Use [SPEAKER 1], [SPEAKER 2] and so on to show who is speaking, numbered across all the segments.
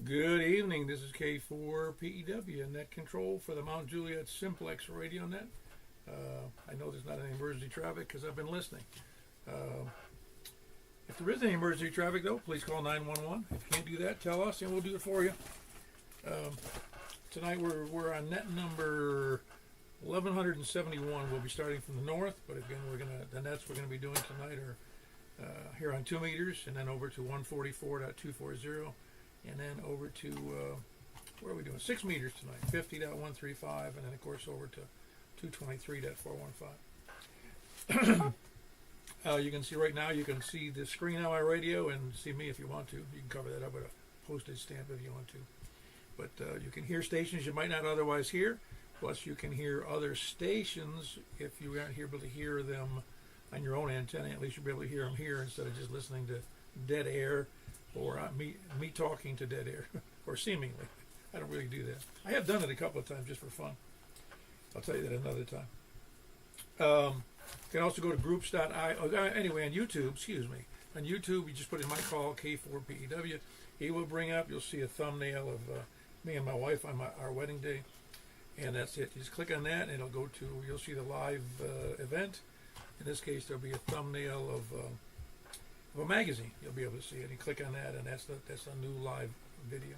[SPEAKER 1] Good evening. This is K4PEW, net control for the Mount Juliet Simplex radio net. I know there's not any emergency traffic because I've been listening. If there is any emergency traffic, though, please call 911. If you can't do that, tell us and we'll do it for you. Tonight we're on net number 1171. We'll be starting from the north, but again, the nets we're gonna be doing tonight are here on 2 meters, and then over to 144.240. And then over to, where are we doing? 6 meters tonight, 50.135, and then of course over to 223.415. You can see right now, you can see the screen on my radio and see me if you want to. You can cover that up with a postage stamp if you want to. But you can hear stations you might not otherwise hear, plus you can hear other stations if you aren't able to hear them on your own antenna. At least you'll be able to hear them here instead of just listening to dead air. Or me talking to dead air, or seemingly. I don't really do that. I have done it a couple of times just for fun. I'll tell you that another time. You can also go to groups.io. Anyway, on YouTube, on YouTube, you just put in my call, K4PEW. It will bring up, you'll see a thumbnail of me and my wife on our wedding day. And that's it. You just click on that, and it'll go to, you'll see the live event. In this case, there'll be a thumbnail of a magazine. You'll be able to see it. You click on that, and that's a new live video.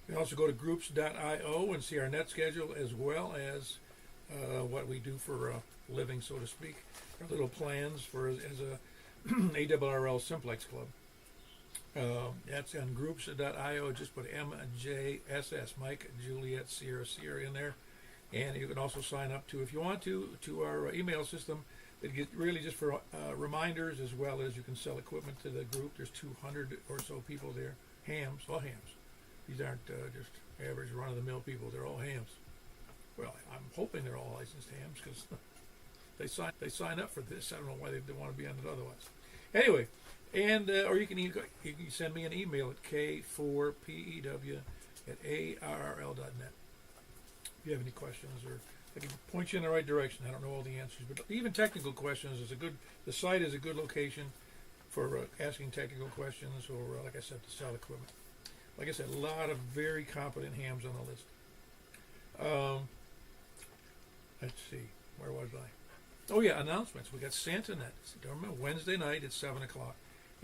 [SPEAKER 1] You can also go to groups.io and see our net schedule, as well as what we do for a living, so to speak. Our little plans as a ARRL Simplex Club. That's on groups.io. Just put MJSS, Mike, Juliet, Sierra in there. And you can also sign up to, if you want to our email system. It gets really just for reminders, as well as you can sell equipment to the group. There's 200 or so people there. All hams. These aren't just average run-of-the-mill people. They're all hams. Well, I'm hoping they're all licensed hams because they sign up for this. I don't know why they want to be on it otherwise. Anyway, and or you can send me an email at k4pew@arrl.net if you have any questions, or I can point you in the right direction. I don't know all the answers, but even technical questions the site is a good location for asking technical questions, or like I said, to sell equipment. Like I said, a lot of very competent hams on the list. Let's see, where was I? Oh yeah, announcements. We got Santa Net. Remember, Wednesday night at 7 o'clock,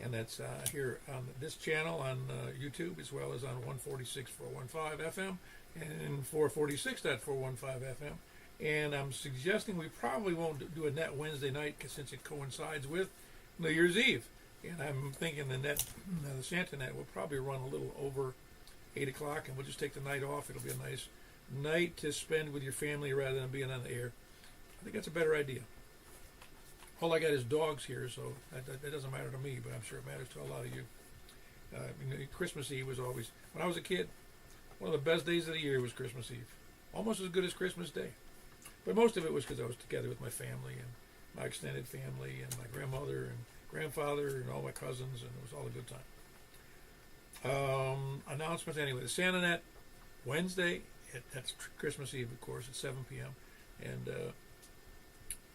[SPEAKER 1] and that's here on this channel on YouTube, as well as on 146.415 FM and 446.415 FM. And I'm suggesting we probably won't do a net Wednesday night since it coincides with New Year's Eve. And I'm thinking the Santa net will probably run a little over 8 o'clock, and we'll just take the night off. It'll be a nice night to spend with your family rather than being on the air. I think that's a better idea. All I got is dogs here, so that doesn't matter to me, but I'm sure it matters to a lot of you. Christmas Eve was always, when I was a kid, one of the best days of the year was Christmas Eve. Almost as good as Christmas Day. But most of it was because I was together with my family and my extended family and my grandmother and grandfather and all my cousins, and it was all a good time. Announcements anyway. The Santa Net, Wednesday, that's Christmas Eve, of course, at 7 p.m. And I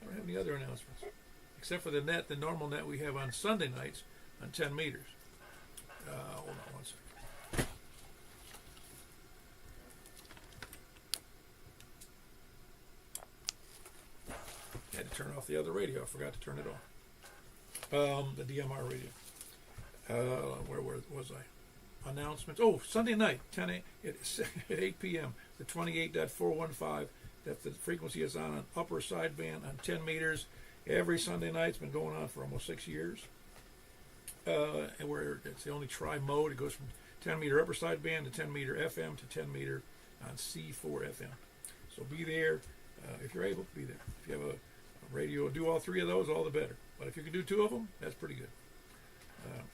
[SPEAKER 1] don't have any other announcements, except for the normal net we have on Sunday nights on 10 meters. Hold on one second. I had to turn off the other radio. I forgot to turn it off. The DMR radio. Where was I? Announcements. Oh, Sunday night, at 8 p.m. The 28.415. That the frequency is on an upper sideband on 10 meters. Every Sunday night. It's been going on for almost 6 years. And where it's the only tri-mode. It goes from 10 meter upper sideband to 10 meter FM to 10 meter on C4 FM. So be there if you're able. Be there. If you have a radio, do all 3 of those, all the better. But if you can do 2 of them, that's pretty good.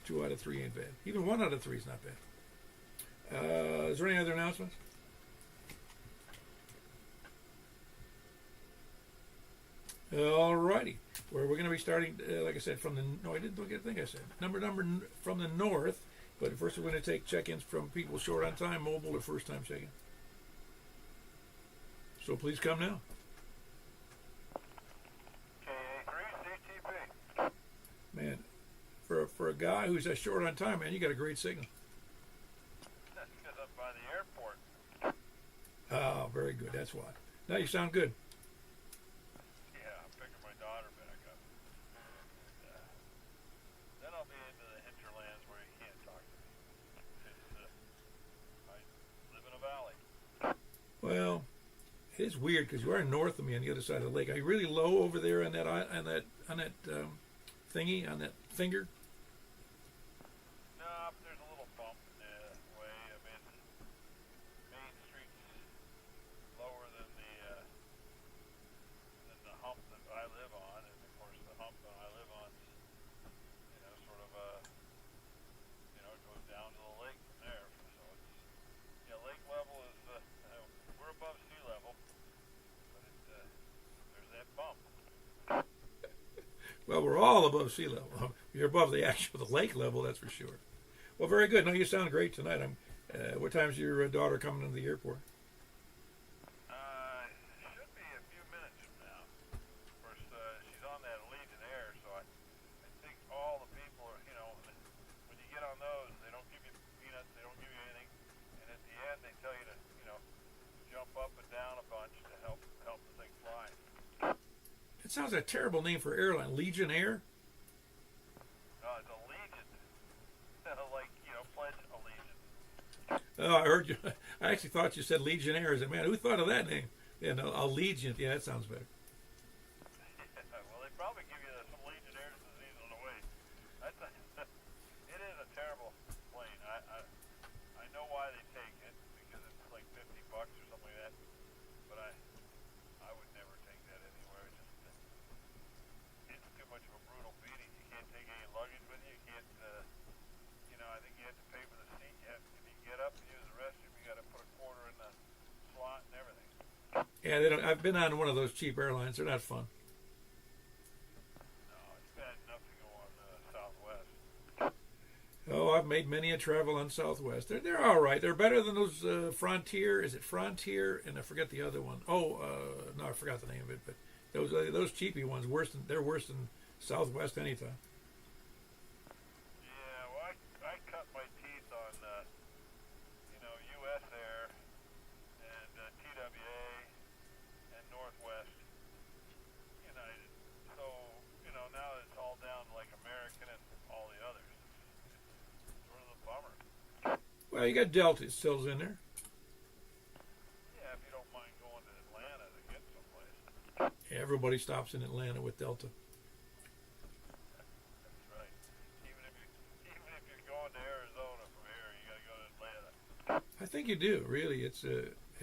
[SPEAKER 1] 2 out of 3 ain't bad. Even 1 out of 3 is not bad. Is there any other announcements? Alrighty. Where we're going to be starting, like I said, I think I said number from the north. But first we're going to take check-ins from people short on time, mobile, or first-time check-in. So please come now. Man, for a guy who's that short on time, man, you got a great signal.
[SPEAKER 2] That's because I'm
[SPEAKER 1] very good. That's why. Now you sound good.
[SPEAKER 2] Yeah, I'm picking my daughter back up. And, then I'll be into the hinterlands where you can't talk to me. Because I live in a valley.
[SPEAKER 1] Well, it is weird because you are north of me on the other side of the lake. Are you really low over there on that thingy, on that finger?
[SPEAKER 2] No, there's a little bump in the way. I mean, Main Street's lower than the hump that I live on, and of course the hump that I live on, sort of it goes down to the lake from there. So it's lake level is we're above sea level, but there's that bump.
[SPEAKER 1] Well, we're all above sea level. You're above the lake level, that's for sure. Well, very good. No, you sound great tonight. What time's your daughter coming into the airport?
[SPEAKER 2] Should be a few minutes from now. Of course, she's on that Legion Air, so I think all the people are, when you get on those, they don't give you peanuts, they don't give you anything, and at the end they tell you to, jump up and down a bunch to help the thing fly.
[SPEAKER 1] It sounds like a terrible name for airline. Legion Air?
[SPEAKER 2] It's a Legion. Like, pledge allegiance.
[SPEAKER 1] Oh, I heard you. I actually thought you said Legionnaire. I said, man, who thought of that name? Yeah, no, Allegiant. Yeah, that sounds better.
[SPEAKER 2] Well, they probably give you some Legionnaires disease on the way. It is a terrible plane. I know why they take it, because it's like $50 or something like that. But I would never take that anywhere. It's too much of a brutal beating. You can't take any luggage with you. You can't. I think you have to pay for the seat. If you get up and use the restroom, you got to put a quarter in the slot and everything.
[SPEAKER 1] Yeah, they don't. I've been on one of those cheap airlines. They're not fun.
[SPEAKER 2] No, it's bad enough to go on Southwest.
[SPEAKER 1] Oh, I've made many a travel on Southwest. They're all right. They're better than those Frontier. Is it Frontier? And I forget the other one. Oh, no, I forgot the name of it. But those cheapy ones they're worse than Southwest anytime.
[SPEAKER 2] Yeah, well, I cut my teeth on U.S. Air and TWA and Northwest United. So now it's all down to like American and all the others. It's sort of a bummer.
[SPEAKER 1] Well, you got Delta still in there.
[SPEAKER 2] Yeah, if you don't mind going to Atlanta to get someplace.
[SPEAKER 1] Everybody stops in Atlanta with Delta.
[SPEAKER 2] That's right. Even if you're going to Arizona from here, you got to go to Atlanta.
[SPEAKER 1] I think you do, really. It's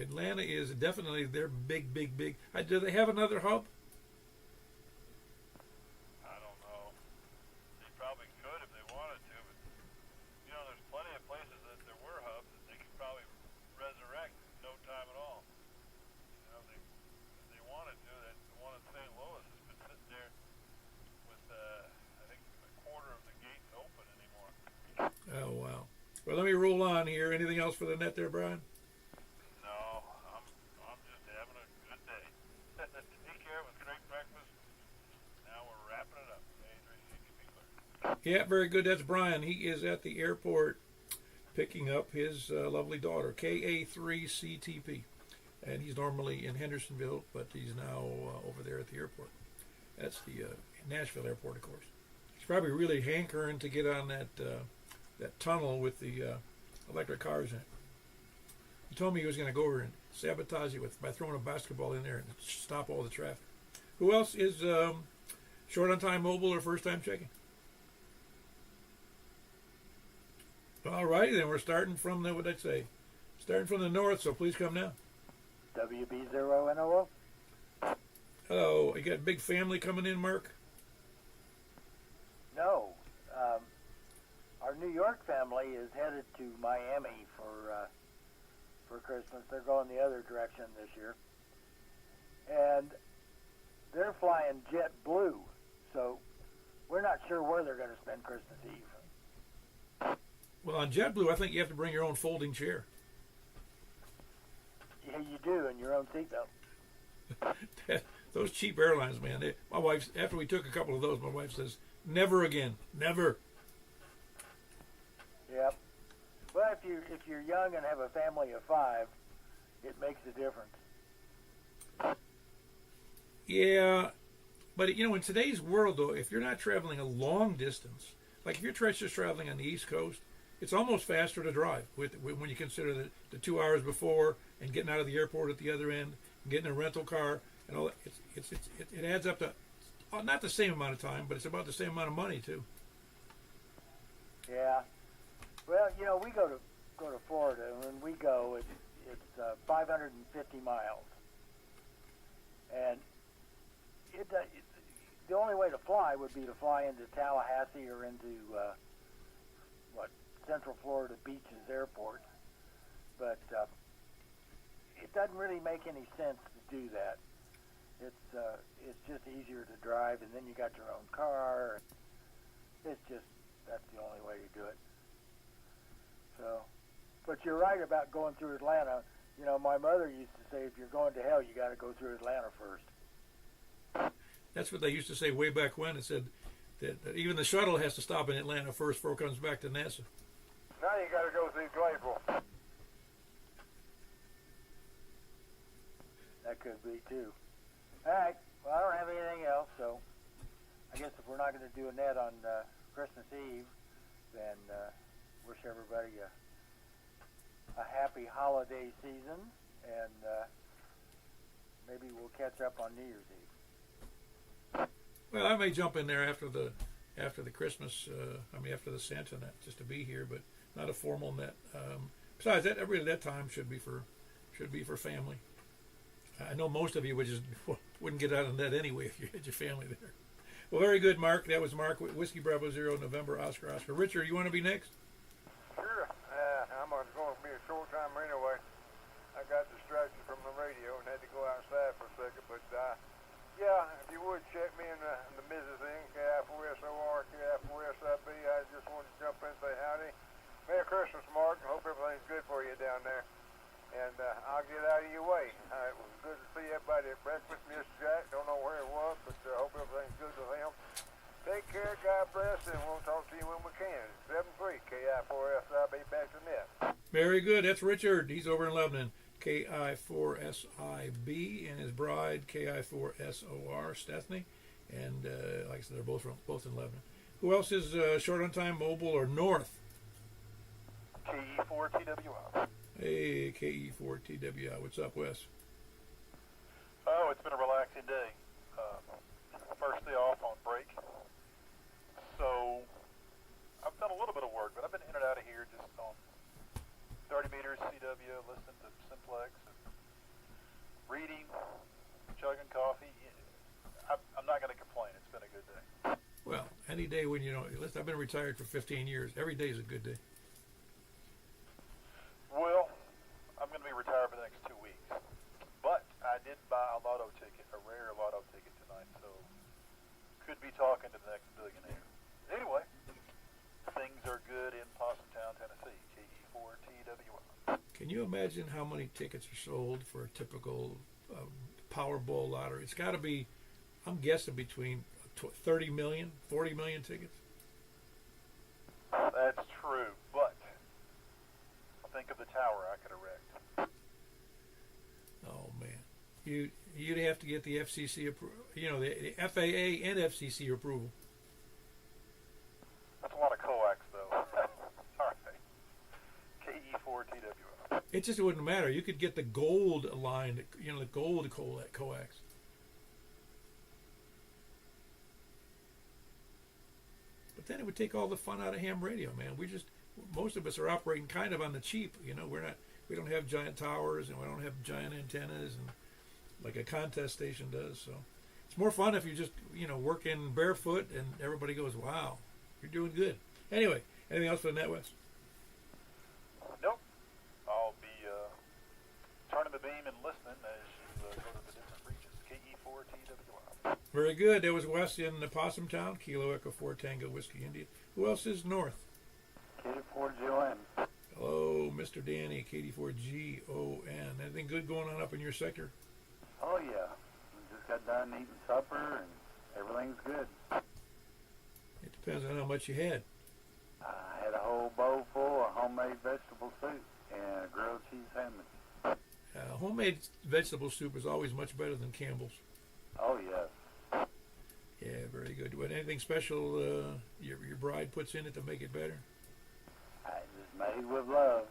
[SPEAKER 1] Atlanta is definitely their big. Do they have another hub?
[SPEAKER 2] I don't know. They probably could if they wanted to, but there's plenty of places that there were hubs that they could probably resurrect in no time at all. If they wanted to. That the one in St. Louis has been sitting there with I think a quarter of the gates open anymore.
[SPEAKER 1] Oh wow. Well, let me roll on here. Anything else for the net there, Brian?
[SPEAKER 2] No, I'm just having a good day. Take care. It was a great breakfast. Now we're wrapping it up. A3CTP.
[SPEAKER 1] Yeah, very good. That's Brian. He is at the airport picking up his lovely daughter, KA3CTP. And he's normally in Hendersonville, but he's now over there at the airport. That's the Nashville airport, of course. He's probably really hankering to get on that tunnel with the electric cars in it. He told me he was going to go over and sabotage it by throwing a basketball in there and stop all the traffic. Who else is short on time mobile or first time checking? All righty, then we're starting from the, what'd I say? Starting from the north, so please come now.
[SPEAKER 3] WB0NOO.
[SPEAKER 1] Hello, you got a big family coming in, Mark?
[SPEAKER 3] No. Our New York family is headed to Miami for Christmas. They're going the other direction this year. And they're flying JetBlue, so we're not sure where they're going to spend Christmas Eve.
[SPEAKER 1] Well, on JetBlue, I think you have to bring your own folding chair.
[SPEAKER 3] Yeah, you do, and your own seatbelt.
[SPEAKER 1] Those cheap airlines, man. My wife, after we took a couple of those, my wife says, never again. Never.
[SPEAKER 3] Yep. Well, if you're young and have a family of 5, it makes a difference.
[SPEAKER 1] Yeah, but in today's world, though, if you're not traveling a long distance, like if you're just traveling on the East Coast, it's almost faster to drive when you consider the 2 hours before and getting out of the airport at the other end, and getting a rental car, and all that. It adds up to not the same amount of time, but it's about the same amount of money too.
[SPEAKER 3] Yeah. Well, we go to Florida, and when we go, it's 550 miles, and the only way to fly would be to fly into Tallahassee or into Central Florida Beaches Airport, but it doesn't really make any sense to do that. It's just easier to drive, and then you got your own car. That's the only way to do it. So, but you're right about going through Atlanta. My mother used to say, if you're going to hell, you got to go through Atlanta first.
[SPEAKER 1] That's what they used to say way back when. It said that even the shuttle has to stop in Atlanta first before it comes back to NASA.
[SPEAKER 2] Now you got to go through Grateful.
[SPEAKER 3] That could be too. All right. Well, I don't have anything else, so I guess if we're not going to do a net on Christmas Eve, then wish everybody a happy holiday season, and maybe we'll catch up on New Year's Eve.
[SPEAKER 1] Well, I may jump in there after the Christmas, after the Santa net, just to be here, but not a formal net. Besides that, that time should be for family. I know most of you wouldn't get out of that anyway if you had your family there. Well, very good, Mark. That was Mark, Whiskey Bravo Zero, November, Oscar. Richard, you want to be next?
[SPEAKER 2] Sure. I'm going to be a short timer anyway. I got distracted from the radio and had to go outside for a second. But, yeah, if you would check me in the Mrs. thing, KI4SOR, KI4SIB. I just wanted to jump in and say howdy. Merry Christmas, Mark. I hope everything's good for you down there. And I'll get out of your way. It was good to see everybody at breakfast. Mr. Jack, don't know where it was, but I hope everything's good with him. Take care, God bless, and we'll talk to you when we can. 7-3, KI4SIB, back to net.
[SPEAKER 1] Very good. That's Richard. He's over in Lebanon. KI4SIB, and his bride, KI4SOR, Stephanie. And like I said, they're both in Lebanon. Who else is short on time, mobile, or north?
[SPEAKER 2] KE4TWI.
[SPEAKER 1] Hey, KE4TWI. What's up, Wes?
[SPEAKER 4] Oh, it's been a relaxing day. First day off on break. So, I've done a little bit of work, but I've been in and out of here just on 30 meters CW, listening to Simplex, and reading, chugging coffee. I'm not going to complain. It's been a good day.
[SPEAKER 1] Well, any day when listen, I've been retired for 15 years. Every day is a good day.
[SPEAKER 4] Well, I'm going to be retired for the next 2 weeks. But I did buy a lotto ticket, a rare lotto ticket tonight, so could be talking to the next billionaire. Anyway, things are good in Possumtown, Tennessee. KE4TWI.
[SPEAKER 1] Can you imagine how many tickets are sold for a typical Powerball lottery? It's got to be, I'm guessing, between 30 million, 40 million tickets.
[SPEAKER 4] That's true, but think of the tower I could erect.
[SPEAKER 1] Oh man, you'd have to get the FCC the FAA and FCC approval.
[SPEAKER 4] That's a lot of coax, though. All right, KE4TWI.
[SPEAKER 1] It just wouldn't matter. You could get the gold line, the gold coax. But then it would take all the fun out of ham radio, man. Most of us are operating kind of on the cheap. We don't have giant towers and we don't have giant antennas and like a contest station does. So it's more fun if you just work in barefoot and everybody goes, "Wow, you're doing good." Anyway, anything else for the NetWest?
[SPEAKER 4] Nope. I'll be turning the beam and listening as you go to the different regions. KE4TWI.
[SPEAKER 1] Very good. There was Wes in the Possumtown, Kilo Echo 4 Tango Whiskey India. Who else is north?
[SPEAKER 3] KD4GON.
[SPEAKER 1] Hello, Mr. Danny, KD4GON. Anything good going on up in your sector?
[SPEAKER 5] Oh, yeah. We just got done eating supper, and everything's good.
[SPEAKER 1] It depends on how much you had.
[SPEAKER 5] I had a whole bowl full of homemade vegetable soup and a grilled cheese sandwich.
[SPEAKER 1] Homemade vegetable soup is always much better than Campbell's.
[SPEAKER 5] Oh, yes.
[SPEAKER 1] Yeah, very good. What, anything special your bride puts in it to make it better?
[SPEAKER 5] It's made with love.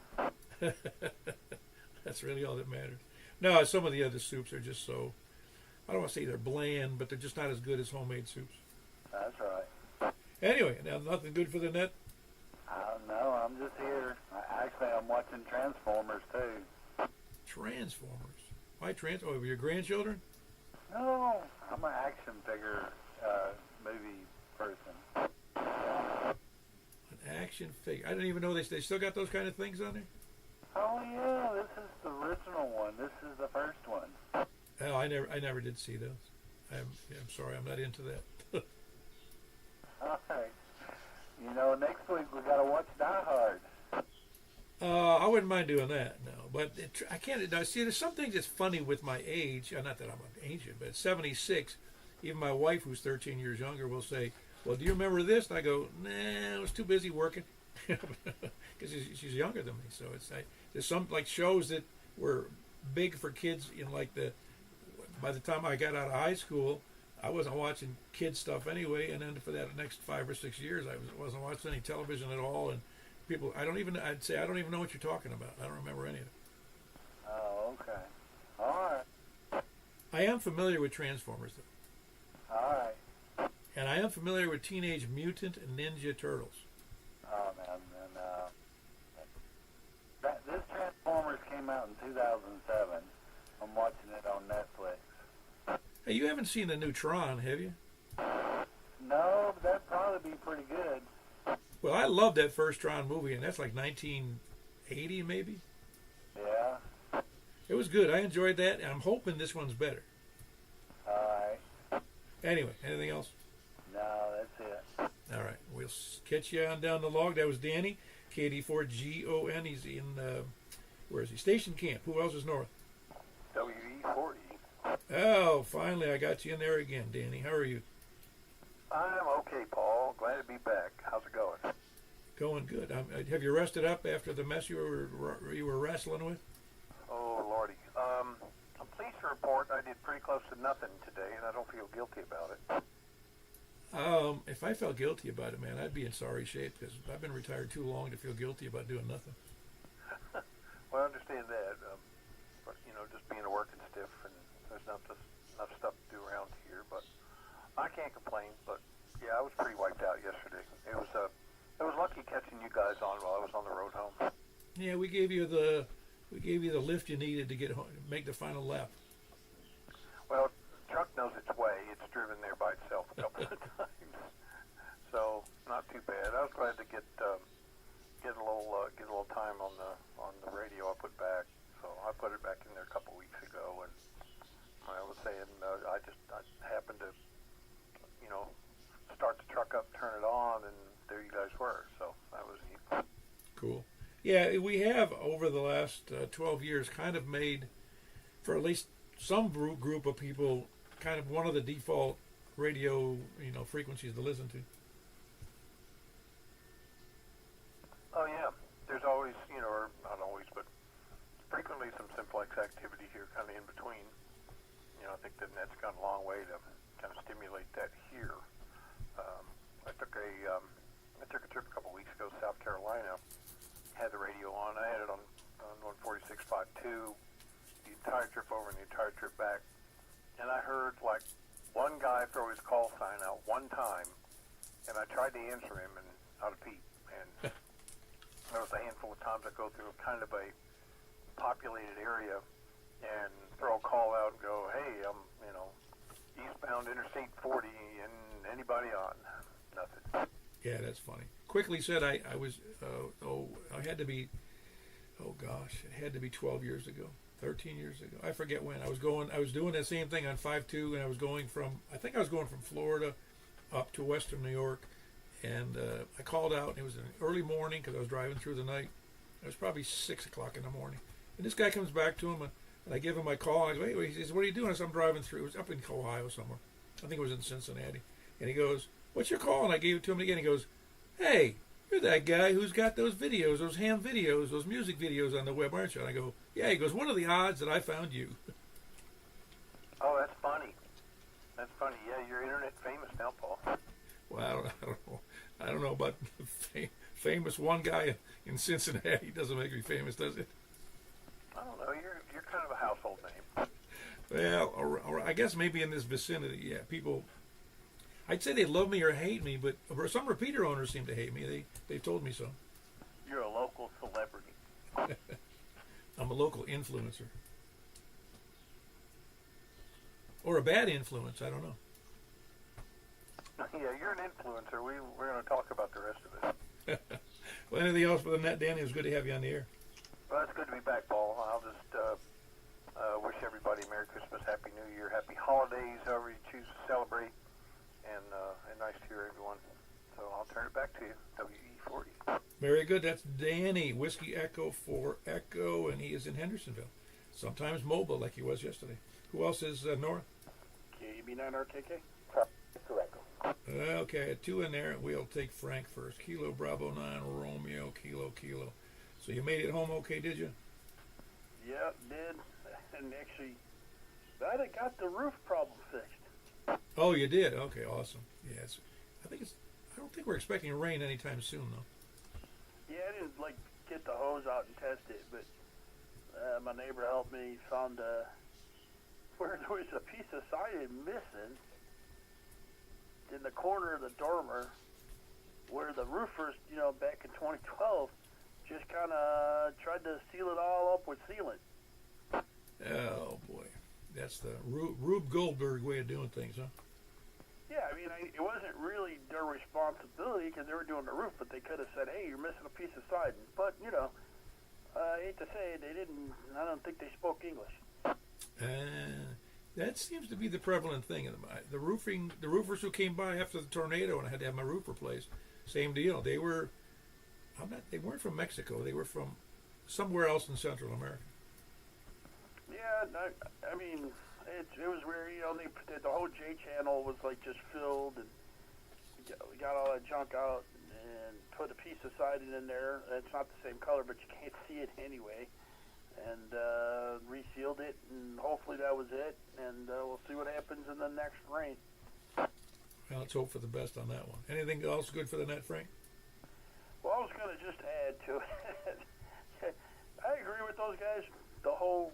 [SPEAKER 1] That's really all that matters. No, some of the other soups are just so, I don't want to say they're bland, but they're just not as good as homemade soups.
[SPEAKER 5] That's right.
[SPEAKER 1] Anyway, now nothing good for the net?
[SPEAKER 5] No, I'm just here. Actually, I'm watching Transformers, too.
[SPEAKER 1] Transformers? Why Oh, your grandchildren?
[SPEAKER 5] No, I'm an action figure movie person.
[SPEAKER 1] An action figure. I didn't even know they still got those kind of things on there?
[SPEAKER 5] Oh, yeah, this is the original one. This is the first one.
[SPEAKER 1] Oh, I never did see those. I'm sorry, I'm not into that.
[SPEAKER 5] All right. You know, next week we got to watch Die Hard.
[SPEAKER 1] I wouldn't mind doing that, no. But I can't. See, there's some things that's funny with my age. Not that I'm ancient, but at 76, even my wife, who's 13 years younger, will say, "Well, do you remember this?" And I go, "Nah, I was too busy working," because she's younger than me. So there's some like shows that were big for kids in like by the time I got out of high school, I wasn't watching kids stuff anyway, and then for that next 5 or 6 years, I wasn't watching any television at all. And people, I'd say I don't even know what you're talking about. I don't remember any of it.
[SPEAKER 5] Oh, okay. All right.
[SPEAKER 1] I am familiar with Transformers, though,
[SPEAKER 5] All right.
[SPEAKER 1] and I am familiar with Teenage Mutant Ninja Turtles.
[SPEAKER 5] Oh, man. This Transformers came out in 2007. I'm watching it on Netflix.
[SPEAKER 1] Hey, you haven't seen the new Tron, have you?
[SPEAKER 5] No, but that'd probably be pretty good.
[SPEAKER 1] Well, I love that first Tron movie, and that's like 1980, maybe.
[SPEAKER 5] Yeah.
[SPEAKER 1] It was good. I enjoyed that, and I'm hoping this one's better.
[SPEAKER 5] All right.
[SPEAKER 1] Anyway, anything else?
[SPEAKER 5] No, that's it.
[SPEAKER 1] All right, we'll catch you on down the log. That was Danny, KD4GON. He's in, where is he? Station Camp. Who else is north?
[SPEAKER 4] WE40.
[SPEAKER 1] Oh, finally, I got you in there again, Danny. How are you?
[SPEAKER 4] I'm okay, Paul. Glad to be back. How's it going?
[SPEAKER 1] Going good. Have you rested up after the mess you were wrestling with?
[SPEAKER 4] Oh, Lordy. I'm pleased to report I did pretty close to nothing today, and I don't feel guilty about it.
[SPEAKER 1] If I felt guilty about it, man, I'd be in sorry shape because I've been retired too long to feel guilty about doing nothing.
[SPEAKER 4] Well, I understand that, but just being a working stiff, and there's enough stuff to do around here. But I can't complain. But yeah, I was pretty wiped out yesterday. It was lucky catching you guys on while I was on the road home.
[SPEAKER 1] Yeah, we gave you the lift you needed to get home, make the final lap.
[SPEAKER 4] Well, the truck knows its way. It's driven there by itself a couple of times, so not too bad. I was glad to get a little time on the radio I put back. So I put it back in there a couple of weeks ago, and I was saying I happened to start the truck up, turn it on, and there you guys were. So that was neat.
[SPEAKER 1] Cool. Yeah, we have over the last 12 years kind of made, for at least some group of people, kind of one of the default radio frequencies to listen to.
[SPEAKER 4] Oh yeah, there's always or not always, but frequently some simplex activity here, kind of in between. I think the net's gone a long way to kind of stimulate that here. I took a trip a couple weeks ago to South Carolina. Had the radio on. I had it on 146.52 the entire trip over and the entire trip back. And I heard like one guy throw his call sign out one time, and I tried to answer him and not a peep. And there was a handful of times I go through kind of a populated area and throw a call out and go, "Hey, I'm eastbound Interstate 40, and anybody on?" Nothing.
[SPEAKER 1] Yeah, that's funny. Quickly said, I was, I had to be, it had to be 12 years ago, 13 years ago. I forget when. I was doing that same thing on 5.2, and I was going from Florida up to Western New York, and I called out, and it was an early morning because I was driving through the night. It was probably 6 o'clock in the morning. And this guy comes back to him, and I give him my call. I go, "Hey," he says, "What are you doing?" I said, "I'm driving through." It was up in Ohio somewhere. I think it was in Cincinnati. And he goes, "What's your call?" And I gave it to him again. He goes, "Hey, you're that guy who's got those videos, those ham videos, those music videos on the web, aren't you?" And I go, "Yeah." He goes, "What are the odds that I found you?"
[SPEAKER 4] Oh, that's funny. funny. Yeah, you're internet famous now, Paul.
[SPEAKER 1] Well, I don't know about famous. One guy in Cincinnati doesn't make me famous, does it?
[SPEAKER 4] I don't know. You're kind of a household name.
[SPEAKER 1] Well, or I guess maybe in this vicinity, yeah. People, I'd say they love me or hate me, but some repeater owners seem to hate me. They told me so.
[SPEAKER 4] You're a local celebrity.
[SPEAKER 1] I'm a local influencer. Or a bad influence, I don't know.
[SPEAKER 4] Yeah, you're an influencer. We're going to talk about the rest of it.
[SPEAKER 1] Well, anything else for the net, Danny? It was good to have you on the air.
[SPEAKER 4] Well, it's good to be back, Paul. I'll just wish everybody Merry Christmas, Happy New Year, Happy Holidays, however you choose to celebrate, and nice to hear everyone. So I'll turn it back to you, WE40.
[SPEAKER 1] Very good. That's Danny, Whiskey Echo for Echo, and he is in Hendersonville. Sometimes mobile, like he was yesterday. Who else is Nora?
[SPEAKER 3] KB9RKK.
[SPEAKER 5] Correct.
[SPEAKER 1] Okay, 2 in there. We'll take Frank first. Kilo Bravo 9 Romeo Kilo. So you made it home okay, did you?
[SPEAKER 3] Yeah, did. And actually, I got the roof problem fixed.
[SPEAKER 1] Oh, you did? Okay, awesome. Yes. I don't think we're expecting rain anytime soon, though.
[SPEAKER 3] Yeah, I didn't get the hose out and test it, but my neighbor helped me. Found where there was a piece of siding missing in the corner of the dormer, where the roofers, back in 2012, just kind of tried to seal it all up with sealant.
[SPEAKER 1] Oh boy, that's the Rube Goldberg way of doing things, huh?
[SPEAKER 3] Yeah, I mean, it wasn't really their responsibility because they were doing the roof, but they could have said, "Hey, you're missing a piece of siding." But I hate to say it, they didn't. I don't think they spoke English.
[SPEAKER 1] That seems to be the prevalent thing. The roofers who came by after the tornado and I had to have my roof replaced, same deal. They weren't from Mexico. They were from somewhere else in Central America.
[SPEAKER 3] Yeah, I mean, it was weird. The whole J channel was just filled, and we got all that junk out and put a piece of siding in there. It's not the same color, but you can't see it anyway. And resealed it, and hopefully that was it. And we'll see what happens in the next rain.
[SPEAKER 1] Well, let's hope for the best on that one. Anything else good for the net, Frank?
[SPEAKER 3] Well, I was going to just add to it. I agree with those guys, the whole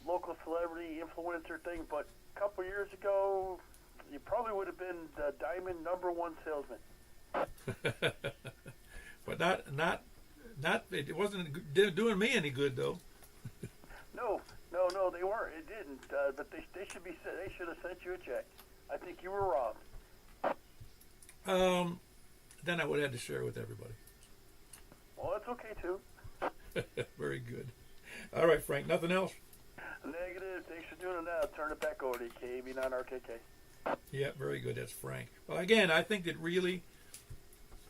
[SPEAKER 3] local celebrity influencer thing. But a couple years ago, you probably would have been the Diamond #1 salesman.
[SPEAKER 1] But not. It wasn't doing me any good, though.
[SPEAKER 3] No, they weren't. It didn't. But they should have sent you a check. I think you were robbed.
[SPEAKER 1] Then I would have had to share it with everybody.
[SPEAKER 3] Well, that's okay too.
[SPEAKER 1] Very good. All right, Frank. Nothing else?
[SPEAKER 3] Negative. Thanks for doing it. Now turn it back over to KB9RKK.
[SPEAKER 1] Yeah, very good. That's Frank. Well, again, I think that really,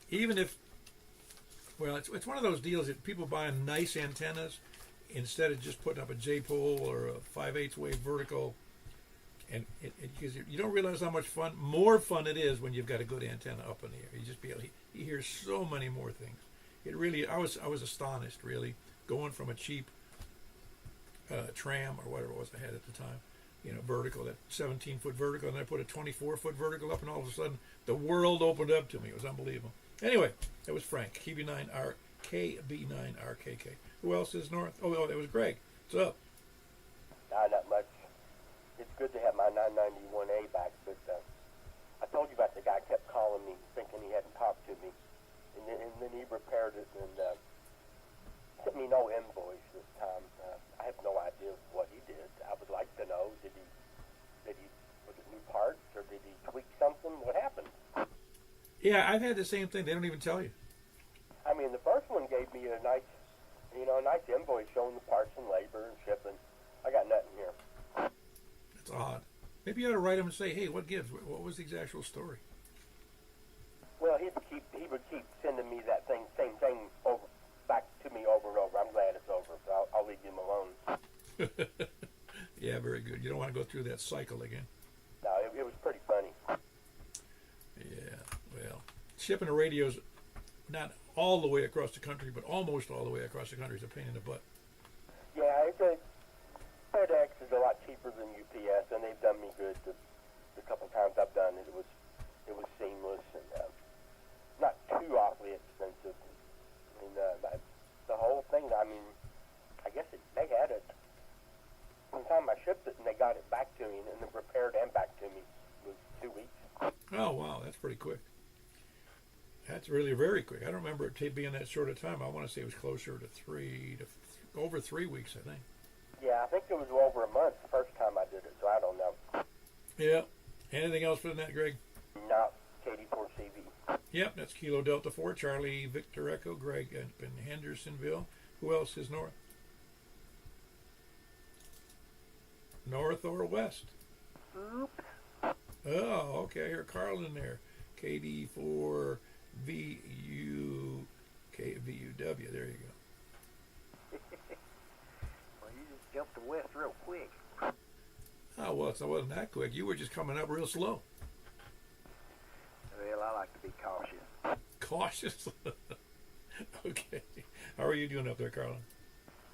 [SPEAKER 1] even if, well, it's one of those deals that people buy nice antennas instead of just putting up a J-pole or a 5/8 wave vertical, and because you don't realize how much more fun it is when you've got a good antenna up in the air. You just you hear so many more things. It really, I was astonished, really, going from a cheap tram or whatever it was I had at the time, vertical, that 17-foot vertical, and I put a 24-foot vertical up, and all of a sudden the world opened up to me. It was unbelievable. Anyway, that was Frank, KB9RKK. Who else is north? Oh, that was Greg. What's up?
[SPEAKER 5] Not much. It's good to have my 991A back, but I told you about the guy kept calling me, thinking he hadn't talked to me, and then he repaired it and sent me no invoice this time. I have no idea what he did. I would like to know, was it new parts, or did he tweak something? What happened?
[SPEAKER 1] Yeah, I've had the same thing. They don't even tell you.
[SPEAKER 5] I mean, the first one gave me a nice invoice showing the parts and labor and shipping. I got nothing here.
[SPEAKER 1] That's odd. Maybe you ought to write him and say, hey, what gives? What was the actual story?
[SPEAKER 5] Well, he would keep sending me that same thing back to me over and over. I'm glad it's over, so I'll leave him alone.
[SPEAKER 1] Yeah, very good. You don't want to go through that cycle again.
[SPEAKER 5] No, it was pretty funny.
[SPEAKER 1] Yeah, well, shipping a radio's not all the way across the country, but almost all the way across the country is a pain in the butt.
[SPEAKER 5] Yeah, FedEx is a lot cheaper than UPS, and they've done me good to the couple times I've done it, it was seamless and not too awfully expensive. I mean, the whole thing. I mean, I guess they had it. From the time I shipped it and they got it back to me, and then repaired and back to me, was 2 weeks.
[SPEAKER 1] Oh, wow, that's pretty quick. That's really very quick. I don't remember it being that short a time. I want to say it was closer to over 3 weeks, I think.
[SPEAKER 5] Yeah, I think it was over a month the first time I did it, so I don't know.
[SPEAKER 1] Yeah. Anything else for the net, Greg?
[SPEAKER 5] Not KD4CV.
[SPEAKER 1] Yep, that's Kilo Delta 4, Charlie Victor Echo, Greg up in Hendersonville. Who else is north? North or west?
[SPEAKER 3] Oops.
[SPEAKER 1] Oh, okay. I hear Carl in there. KD4 VUW. There you go.
[SPEAKER 3] Well, you just jumped to west real quick.
[SPEAKER 1] Oh, well, it wasn't that quick. You were just coming up real slow.
[SPEAKER 3] Well, I like to be cautious.
[SPEAKER 1] Cautious? Okay. How are you doing up there, Carlin?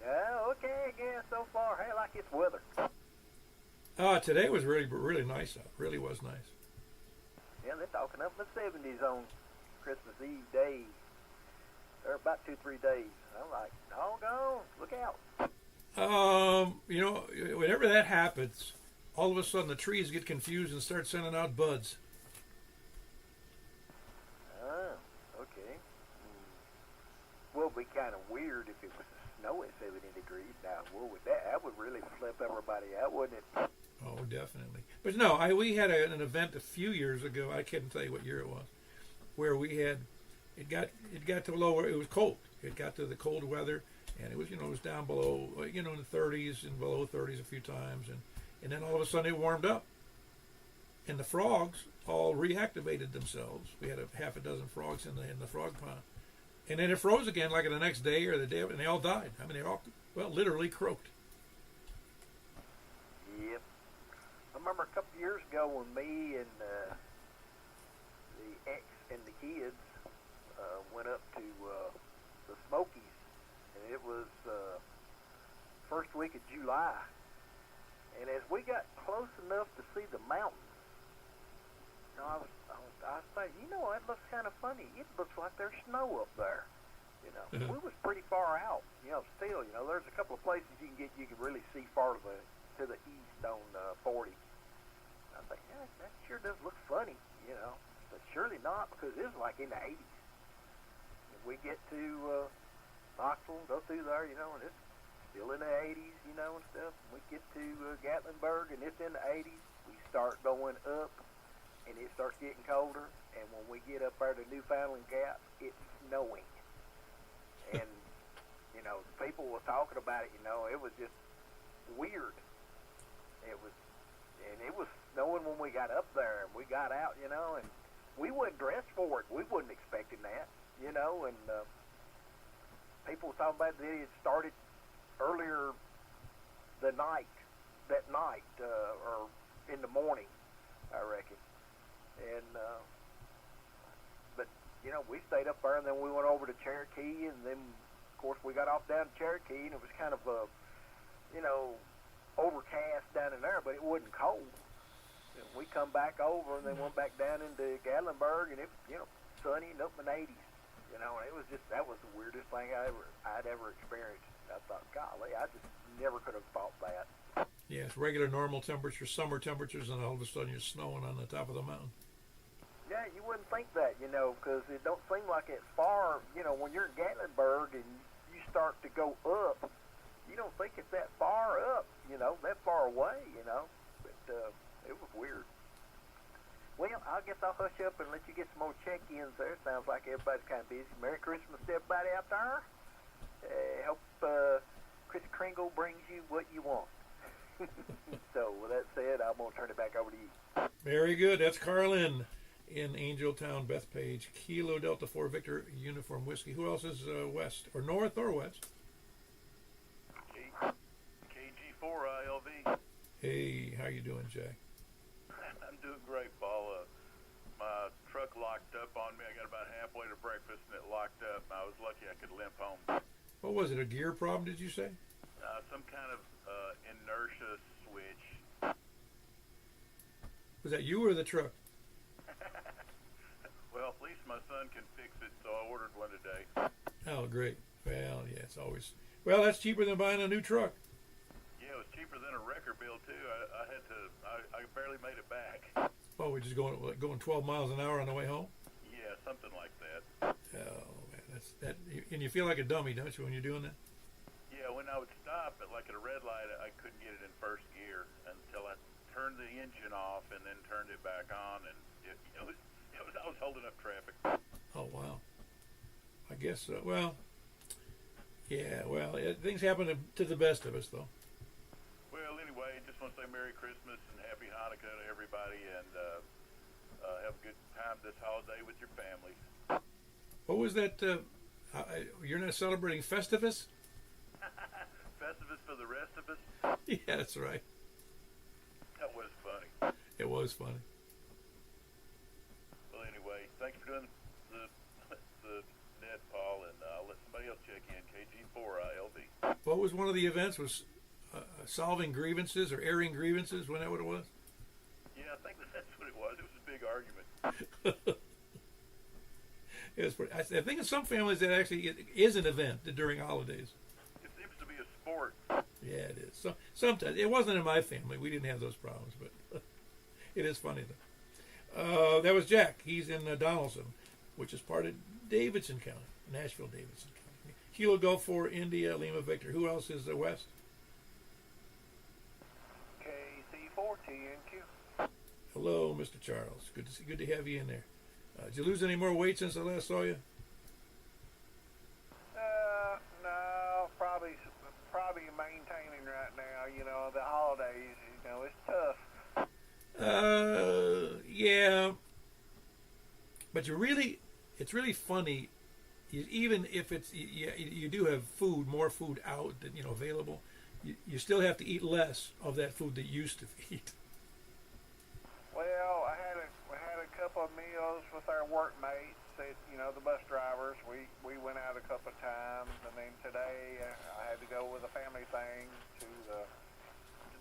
[SPEAKER 3] Okay, again, so far. Hey, like it's weather.
[SPEAKER 1] Today was really nice out. Really was nice.
[SPEAKER 3] Yeah, they're talking up in the 70s on Christmas Eve day. They're about 2-3 days. I'm like, doggone, look out.
[SPEAKER 1] Whenever that happens, all of a sudden the trees get confused and start sending out buds.
[SPEAKER 3] Okay. Well, it'd be kind of weird if it was snow at 70 degrees. Now, that would really flip everybody out, wouldn't it?
[SPEAKER 1] Oh, definitely. But no, we had an event a few years ago. I can't tell you what year it was, where we had it got to lower. It was cold. It got to the cold weather, and it was down below in the 30s and below 30s a few times, and then all of a sudden it warmed up, and the frogs all reactivated themselves. We had half a dozen frogs in the frog pond, and then it froze again like the next day or the day, and they all died. I mean, they all literally croaked.
[SPEAKER 3] Yep. I remember a couple years ago when me and the ex and the kids went up to the Smokies, and it was first week of July. And as we got close enough to see the mountains, I was thinking, it looks kind of funny. It looks like there's snow up there.
[SPEAKER 1] Mm-hmm.
[SPEAKER 3] We was pretty far out. Still, there's a couple of places you can really see far to the east on 40. I think, yeah, that sure does look funny, but surely not, because it was like in the 80s. And we get to Knoxville, go through there, and it's still in the 80s, and stuff. We get to Gatlinburg, and it's in the 80s. We start going up, and it starts getting colder. And when we get up there to Newfoundland Gap, it's snowing. And, the people were talking about it, it was just weird. It was snowing when we got up there, and we got out, and we wasn't dressed for it. We wasn't expecting that, and people were talking about that it started earlier that night, or in the morning, I reckon. And, but, we stayed up there, and then we went over to Cherokee, and then, of course, we got off down to Cherokee, and it was kind of overcast down in there, but it wasn't cold. And we come back over and then went back down into Gatlinburg, and it, sunny and up in the 80s. And it was that was the weirdest thing I'd ever experienced. I thought, golly, I just never could have thought that.
[SPEAKER 1] Yeah, it's regular normal temperatures, summer temperatures, and all of a sudden you're snowing on the top of the mountain.
[SPEAKER 3] Yeah, you wouldn't think that, because it don't seem like it's far. When you're in Gatlinburg and you start to go up, you don't think it's that far up, that far away, but it was weird. Well, I guess I'll hush up and let you get some more check-ins there. Sounds like everybody's kind of busy. Merry Christmas to everybody out there. Hope Chris Kringle brings you what you want. So, with that said, I'm going to turn it back over to you.
[SPEAKER 1] Very good. That's Carlin in Angeltown, Bethpage. Kilo Delta 4 Victor Uniform Whiskey. Who else is west, or north or west?
[SPEAKER 2] KG4 ILV.
[SPEAKER 1] Hey, how you doing, Jack?
[SPEAKER 2] I'm doing great, Paul. My truck locked up on me. I got about halfway to breakfast, and it locked up. I was lucky I could limp home.
[SPEAKER 1] What was it, a gear problem, did you say?
[SPEAKER 2] Some kind of inertia switch.
[SPEAKER 1] Was that you or the truck?
[SPEAKER 2] Well, at least my son can fix it, so I ordered one today.
[SPEAKER 1] Oh, great. Well, yeah, it's always... Well, that's cheaper than buying a new truck.
[SPEAKER 2] Yeah, it was cheaper than a wrecker bill too. I barely made it back.
[SPEAKER 1] Oh, we're just going 12 miles an hour on the way home?
[SPEAKER 2] Yeah, something like that.
[SPEAKER 1] Oh, man, that's that. And you feel like a dummy, don't you, when you're doing that?
[SPEAKER 2] Yeah, when I would stop at like at a red light, I couldn't get it in first gear until I turned the engine off and then turned it back on, and I was holding up traffic.
[SPEAKER 1] Oh, wow. I guess so. Well, yeah, well, things happen to the best of us, though.
[SPEAKER 2] Well, anyway, just want to say Merry Christmas and Happy Hanukkah to everybody, and have a good time this holiday with your families.
[SPEAKER 1] What was that? You're not celebrating Festivus?
[SPEAKER 2] Festivus for the rest of us.
[SPEAKER 1] Yeah, that's right.
[SPEAKER 2] That was funny.
[SPEAKER 1] It was funny.
[SPEAKER 2] Well, anyway, thanks for doing the net, Paul, and I'll let somebody else check in. KG4ILV.
[SPEAKER 1] What was one of the events? Was solving grievances or airing grievances? Wasn't that what it was?
[SPEAKER 2] Yeah, I think that's what it was. It was a big argument.
[SPEAKER 1] It was pretty, I think in some families that actually is an event during holidays.
[SPEAKER 2] It seems to be a sport.
[SPEAKER 1] Yeah, it is. So sometimes it wasn't in my family. We didn't have those problems, but it is funny though. That was Jack. He's in Donaldson, which is part of Davidson County, Nashville, Davidson County. Kilo Golf 4, India, Lima Victor. Who else is west?
[SPEAKER 3] KC4TNQ.
[SPEAKER 1] Hello, Mr. Charles. Good to have you in there. Did you lose any more weight since I last saw you?
[SPEAKER 3] No, probably maintaining right now. You know, the holidays. You know, it's tough.
[SPEAKER 1] Yeah. But it's really funny. Even if you do have more food out than available, you still have to eat less of that food that you used to eat.
[SPEAKER 3] Well, I had a couple of meals with our workmates. The bus drivers. We went out a couple of times, and then today I had to go with a family thing to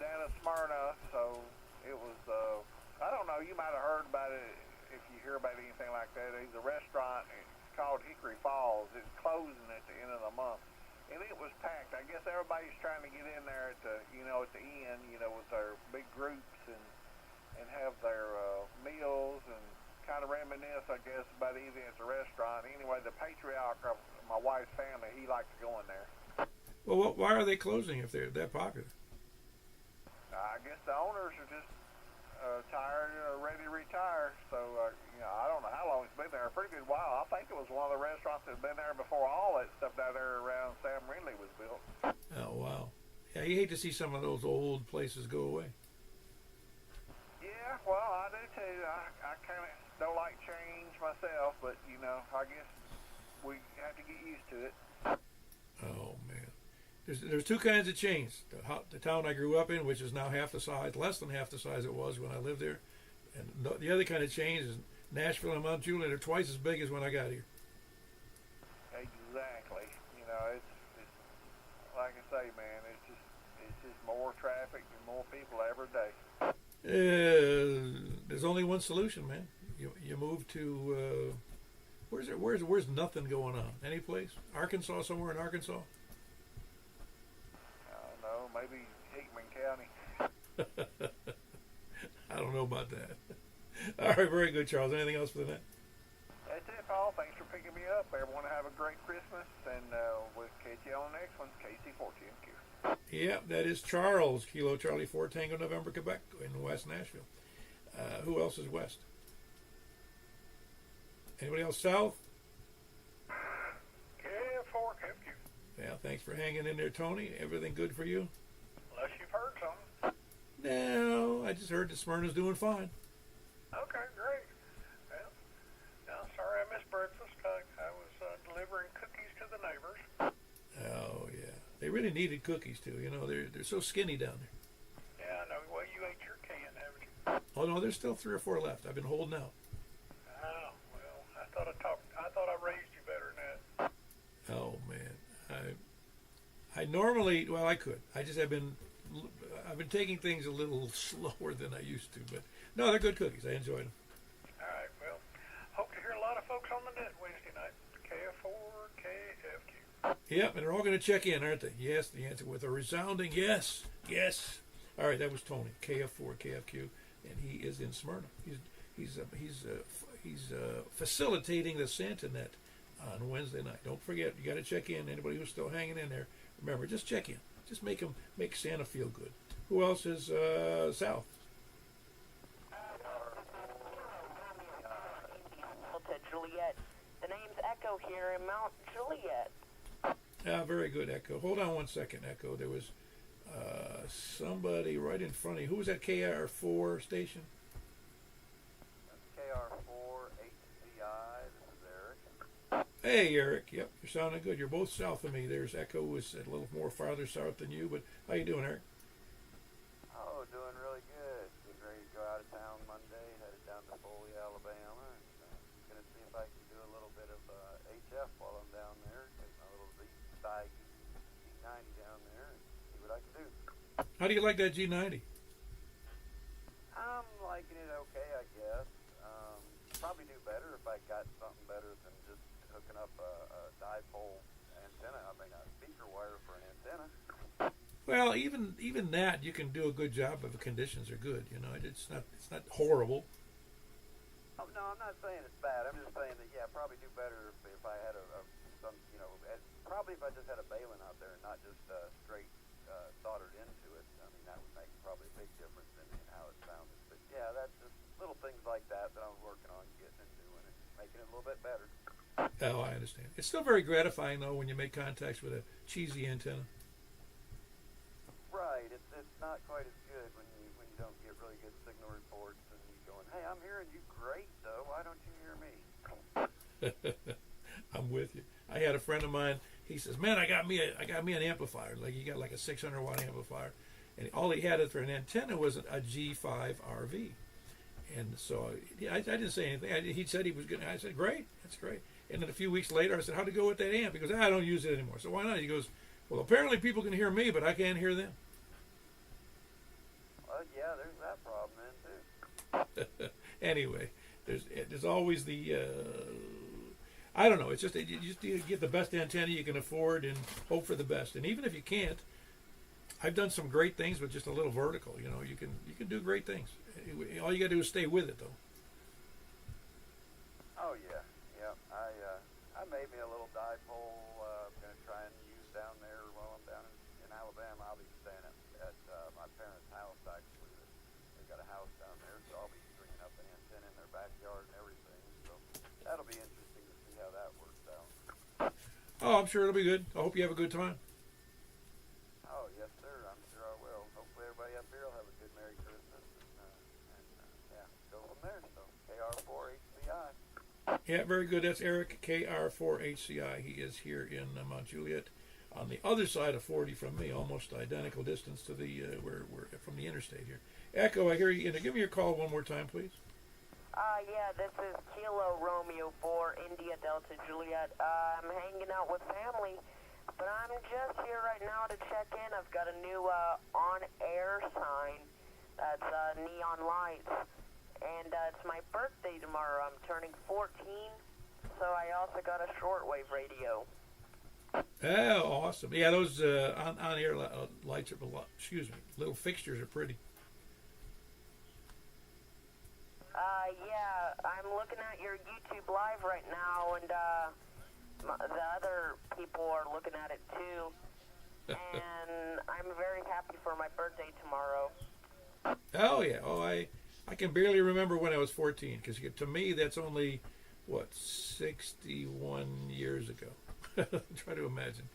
[SPEAKER 3] down at Smyrna. So it was. I don't know. You might have heard about it if you hear about anything like that. It's a restaurant. It's called Hickory Falls. It's closing at the end of the month, and it was packed. I guess everybody's trying to get in there at the end, with their big groups and have their meals and kind of reminisce, I guess, about eating at the restaurant. Anyway, the patriarch of my wife's family, he likes to go in there.
[SPEAKER 1] Well, why are they closing if they're that popular?
[SPEAKER 3] I guess the owners are just tired or ready to retire. So, I don't know how long it's been there. A pretty good while. I think it was one of the restaurants that had been there before all that stuff down there around Sam Ridley was built.
[SPEAKER 1] Oh, wow. Yeah, you hate to see some of those old places go away.
[SPEAKER 3] Yeah, well, I do too. I kind of don't like change myself, but I guess we have to get used to it.
[SPEAKER 1] Oh man, there's two kinds of change. The town I grew up in, which is now half the size, less than half the size it was when I lived there, and the other kind of change is Nashville and Mount Juliet are twice as big as when I got here.
[SPEAKER 3] Exactly. It's like I say, man. It's just more traffic and more people every day.
[SPEAKER 1] There's only one solution, man. You move to where's nothing going on? Any place? Arkansas, somewhere in Arkansas?
[SPEAKER 3] I don't know, maybe Hickman County.
[SPEAKER 1] I don't know about that. All right, very good, Charles. Anything else for the net?
[SPEAKER 3] That's it, Paul. Thanks for picking me up. Everyone have a great Christmas, and we'll catch you on the next one. KC4TNQ.
[SPEAKER 1] Yeah, that is Charles, Kilo Charlie 4 Tango November, Quebec, in West Nashville. Who else is west? Anybody else south?
[SPEAKER 3] KF4KFQ.
[SPEAKER 1] Yeah, thanks for hanging in there, Tony. Everything good for you?
[SPEAKER 3] Unless you've heard something.
[SPEAKER 1] No, I just heard that Smyrna's doing fine.
[SPEAKER 3] Okay, great. Well, I'm sorry I missed breakfast. I was delivering cookies to the neighbors.
[SPEAKER 1] Oh, yeah. They really needed cookies, too. They're so skinny down there.
[SPEAKER 3] Yeah, I know. Well, you ate your can, haven't you?
[SPEAKER 1] Oh, no, there's still 3 or 4 left. I've been holding out.
[SPEAKER 3] Oh, well, I thought I raised you better than that.
[SPEAKER 1] Oh, man. I normally, well, I could. I just have been, I've been taking things a little slower than I used to, but no, they're good cookies. I enjoyed them.
[SPEAKER 6] All right, well, hope to hear a lot of folks on the net Wednesday night. KF4, KFQ.
[SPEAKER 1] Yep, and they're all going to check in, aren't they? Yes, the answer with a resounding yes, yes. All right, that was Tony, KF4, KFQ, and he is in Smyrna. He's facilitating the Santa Net on Wednesday night. Don't forget, you got to check in. Anybody who's still hanging in there, remember, just check in. Just make Santa feel good. Who else is south?
[SPEAKER 7] Juliet. The name's Echo here in Mount Juliet.
[SPEAKER 1] Ah, very good, Echo. Hold on one second, Echo. There was somebody right in front of you. Who was that KR4 station?
[SPEAKER 2] KR4 HCI. This is Eric.
[SPEAKER 1] Hey, Eric. Yep, you're sounding good. You're both south of me. There's Echo, who is a little more farther south than you. But how you doing, Eric?
[SPEAKER 2] Oh, doing really good. Getting ready to go out of town Monday. Headed down to Foley, Alabama. And going to see if I can do a little bit of HF while I'm down there. Take my little G90 down there and see what I can do.
[SPEAKER 1] How do you like that G90?
[SPEAKER 2] I'm liking it okay, I guess. Probably do better if I got something better than just hooking up a dipole antenna. I mean, a speaker wire for an antenna.
[SPEAKER 1] Well, even that you can do a good job if the conditions are good. You know, it's not horrible.
[SPEAKER 2] Oh, no, I'm not saying it's bad. I'm just saying that, yeah, probably do better if I had some, you know, probably if I just had a baling out there and not just straight soldered into it. I mean, that would make probably a big difference in how it sounded. But, yeah, that's just little things like that I'm working on getting and doing and making it a little bit better.
[SPEAKER 1] Oh, I understand. It's still very gratifying, though, when you make contacts with a cheesy antenna.
[SPEAKER 2] Right. It's not quite as good when you don't get really good signal reports and you going, hey, I'm hearing you great, though. Why don't you hear me?
[SPEAKER 1] I'm with you. I had a friend of mine. He says, "Man, I got me an amplifier. Like he got like a 600 watt amplifier, and all he had for an antenna was a G5 RV." And so I didn't say anything. He said he was good. I said, "Great, that's great." And then a few weeks later, I said, "How'd it go with that amp?" He goes, "I don't use it anymore." So why not? He goes, "Well, apparently people can hear me, but I can't hear them."
[SPEAKER 2] Well, yeah, there's that problem then too.
[SPEAKER 1] Anyway, there's always the I don't know. It's just you just get the best antenna you can afford and hope for the best. And even if you can't, I've done some great things with just a little vertical. You know, you can do great things. All you got to do is stay with it, though.
[SPEAKER 2] Oh yeah. I made me a little dipole. I'm gonna try and use down there while I'm down in Alabama. I'll be staying at my parents' house actually. They got a house down there, so I'll be stringing up an antenna in their backyard and everything. So that'll be interesting to see how that works out.
[SPEAKER 1] Oh, I'm sure it'll be good. I hope you have a good time.
[SPEAKER 2] Oh yes, sir. I'm sure I will. Hopefully everybody up here will have a good Merry Christmas and yeah, go from there. So KR4 HCI.
[SPEAKER 1] Yeah, very good. That's Eric, KR4HCI. He is here in Mount Juliet, on the other side of 40 from me, almost identical distance to the we're from the interstate here. Echo, I hear you. Give me your call one more time, please.
[SPEAKER 7] Yeah, this is Kilo Romeo 4 India Delta Juliet. I'm hanging out with family, but I'm just here right now to check in. I've got a new on-air sign that's neon lights. And it's my birthday tomorrow. I'm turning 14, so I also got a shortwave radio.
[SPEAKER 1] Oh, awesome. Yeah, those on-air lights are, little fixtures are pretty.
[SPEAKER 7] Yeah, I'm looking at your YouTube Live right now, and the other people are looking at it too. And I'm very happy for my birthday tomorrow.
[SPEAKER 1] Oh, yeah. Oh, I can barely remember when I was 14, because to me that's only, 61 years ago. Try to imagine.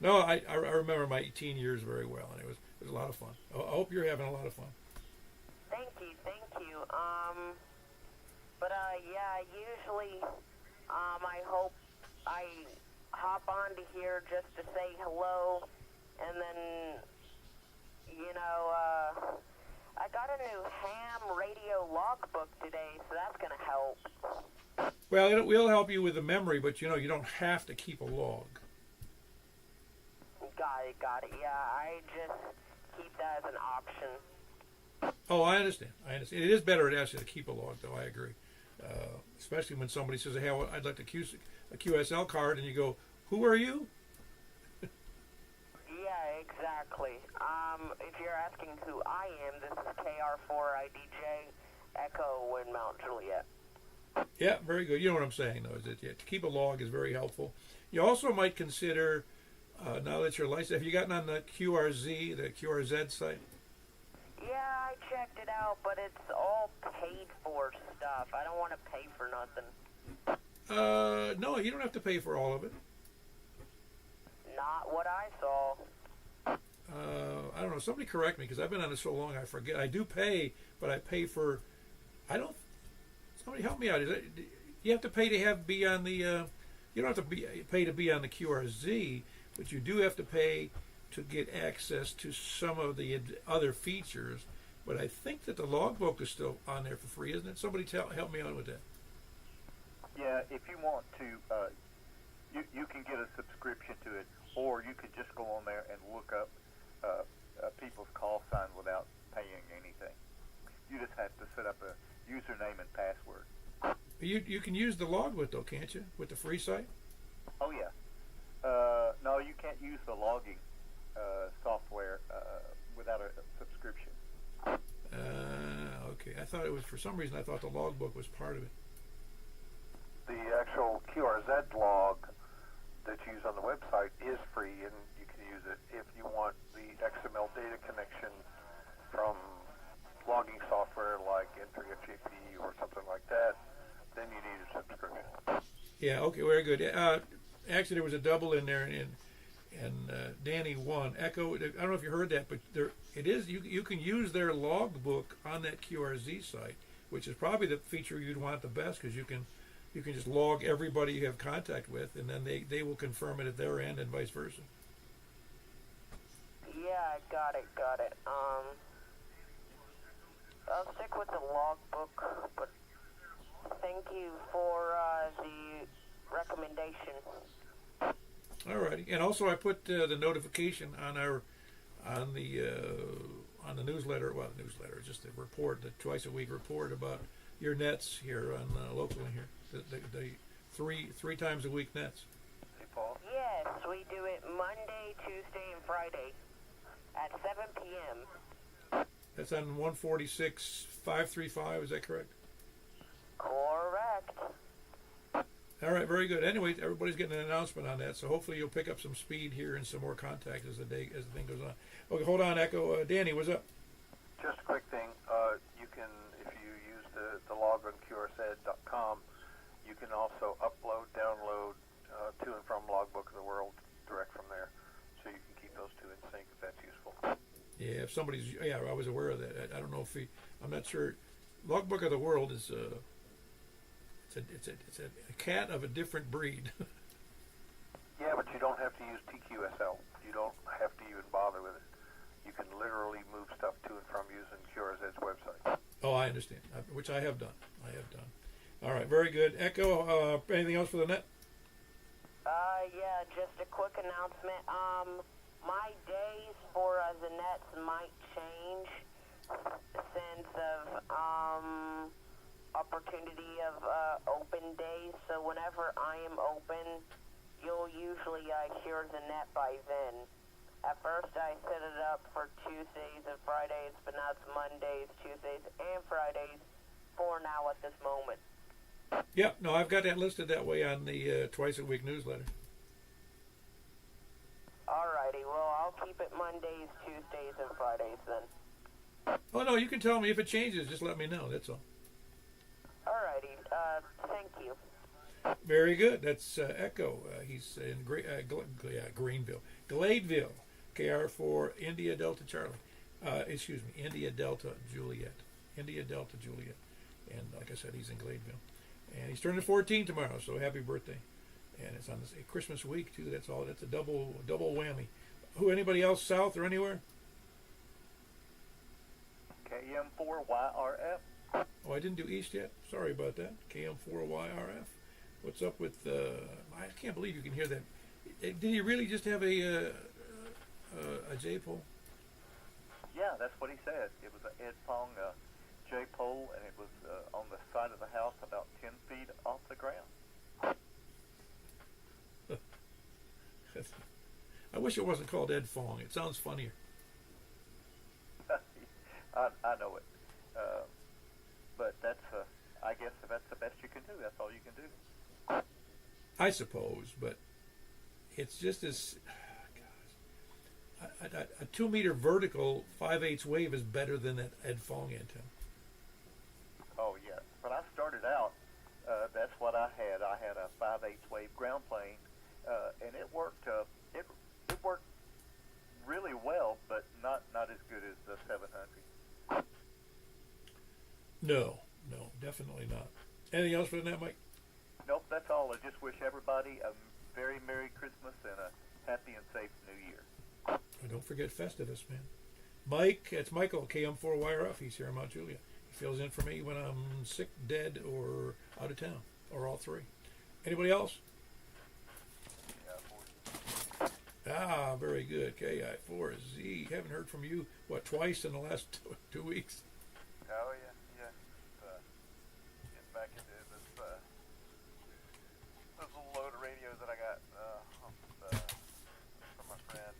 [SPEAKER 1] No, I remember my teen years very well, and it was a lot of fun. I hope you're having a lot of fun.
[SPEAKER 7] Thank you. But yeah, usually I hope I hop on to here just to say hello, and then, I got a new ham radio logbook today, so that's going to help.
[SPEAKER 1] Well, it will help you with the memory, but you don't have to keep a log.
[SPEAKER 7] Got it. Yeah, I just keep that as an option.
[SPEAKER 1] Oh, I understand. It is better to ask you to keep a log, though. I agree. Especially when somebody says, "Hey, I'd like a QSL card," and you go, "Who are you?"
[SPEAKER 7] Yeah, exactly. If you're asking who I am, this is KR4IDJ Echo in Mount Juliet.
[SPEAKER 1] Yeah, very good. You know what I'm saying, though, is that to keep a log is very helpful. You also might consider, now that you're licensed, have you gotten on the QRZ site?
[SPEAKER 7] Yeah, I checked it out, but it's all paid for stuff. I don't want to pay for nothing.
[SPEAKER 1] No, you don't have to pay for all of it.
[SPEAKER 7] Not what I saw.
[SPEAKER 1] I don't know. Somebody correct me because I've been on it so long I forget. I do pay, but I pay for. I don't. Somebody help me out. You have to pay to be on the. You don't have to pay to be on the QRZ, but you do have to pay to get access to some of the other features. But I think that the logbook is still on there for free, isn't it? Somebody help me out with that.
[SPEAKER 8] Yeah, if you want to, you can get a subscription to it, or you could just go on there and look up people's call sign without paying anything. You just have to set up a username and password.
[SPEAKER 1] You can use the logbook though, can't you? With the free site?
[SPEAKER 8] Oh yeah. No, you can't use the logging software without a subscription.
[SPEAKER 1] Okay. I thought it was, for some reason I thought the logbook was part of it.
[SPEAKER 9] The actual QRZ log that you use on the website is free, and you can use it. If you want the XML data connection from logging software like N3FJP or something like that, then you need a subscription.
[SPEAKER 1] Yeah, okay, very good. Actually, there was a double in there, and Danny won. Echo, I don't know if you heard that, but there it is. You can use their logbook on that QRZ site, which is probably the feature you'd want the best, because you can just log everybody you have contact with, and then they will confirm it at their end, and vice versa.
[SPEAKER 7] Yeah, got it. I'll stick with the logbook, but thank you for the recommendation.
[SPEAKER 1] Alrighty, and also I put the notification on the newsletter. Well, newsletter, just the report, the twice a week report about your nets here on locally here. The three times a week nets.
[SPEAKER 9] Hey, Paul.
[SPEAKER 7] Yes, we do it Monday, Tuesday, and Friday at 7 p.m.
[SPEAKER 1] That's on 146.535. Is that correct?
[SPEAKER 7] Correct.
[SPEAKER 1] All right, very good. Anyway, everybody's getting an announcement on that, so hopefully you'll pick up some speed here and some more contact as the thing goes on. Okay, hold on, Echo. Danny, what's up?
[SPEAKER 9] Just a quick thing. You can, if you use the log on QRZ.com, you can also upload, download to and from Logbook of the World direct from there, so you can keep those two in sync if that's useful.
[SPEAKER 1] Yeah, if somebody's, yeah, I was aware of that. I don't know if I'm not sure. Logbook of the World is it's a cat of a different breed.
[SPEAKER 9] Yeah, but you don't have to use TQSL. You don't have to even bother with it. You can literally move stuff to and from using QRZ's website.
[SPEAKER 1] Oh, I understand, which I have done. All right, very good. Echo, anything else for the net?
[SPEAKER 7] Yeah, just a quick announcement. My days for the nets might change since of opportunity of open days. So whenever I am open, you'll usually hear the net by then. At first, I set it up for Tuesdays and Fridays, but now it's Mondays, Tuesdays, and Fridays for now at this moment.
[SPEAKER 1] Yep, no, I've got that listed that way on the twice a week newsletter.
[SPEAKER 7] Alrighty, well, I'll keep it Mondays, Tuesdays, and Fridays then.
[SPEAKER 1] Oh, no, you can tell me if it changes. Just let me know, that's all.
[SPEAKER 7] Alrighty, thank you.
[SPEAKER 1] Very good. That's Echo. He's in Greenville. Gladeville, KR4 India Delta Charlie. India Delta Juliet. And like I said, he's in Gladeville. And he's turning 14 tomorrow, so happy birthday. And it's on this Christmas week, too. That's all. That's a double whammy. Anybody else south or anywhere?
[SPEAKER 8] KM4YRF.
[SPEAKER 1] Oh, I didn't do east yet. Sorry about that. KM4YRF. What's up with? I can't believe you can hear that. Did he really just have a J pole?
[SPEAKER 8] Yeah, that's what he said. It was an Ed Fong J pole, and it was on the side of the house, about 10 feet off the ground.
[SPEAKER 1] I wish it wasn't called Ed Fong. It sounds funnier.
[SPEAKER 8] I know it, but that's I guess if that's the best you can do, that's all you can do.
[SPEAKER 1] I suppose, but it's just as a 2 meter vertical 5/8 wave is better than that Ed Fong antenna.
[SPEAKER 8] Oh yeah, when I started out, that's what I had. I had a 5/8 wave ground plane, and it worked. It worked really well, but not as good as the 700.
[SPEAKER 1] No, definitely not. Anything else for that, Mike?
[SPEAKER 8] Nope, that's all. I just wish everybody a very Merry Christmas and a happy and safe New Year.
[SPEAKER 1] And don't forget Festivus, man. Mike, it's Michael, KM4YRF. He's here in Mount Juliet. He fills in for me when I'm sick, dead, or out of town, or all three. Anybody else? Ah, very good. KI4Z. Haven't heard from you, twice in the last 2 weeks?
[SPEAKER 4] Oh yeah. Getting back into this little load of radios that I got from my friend.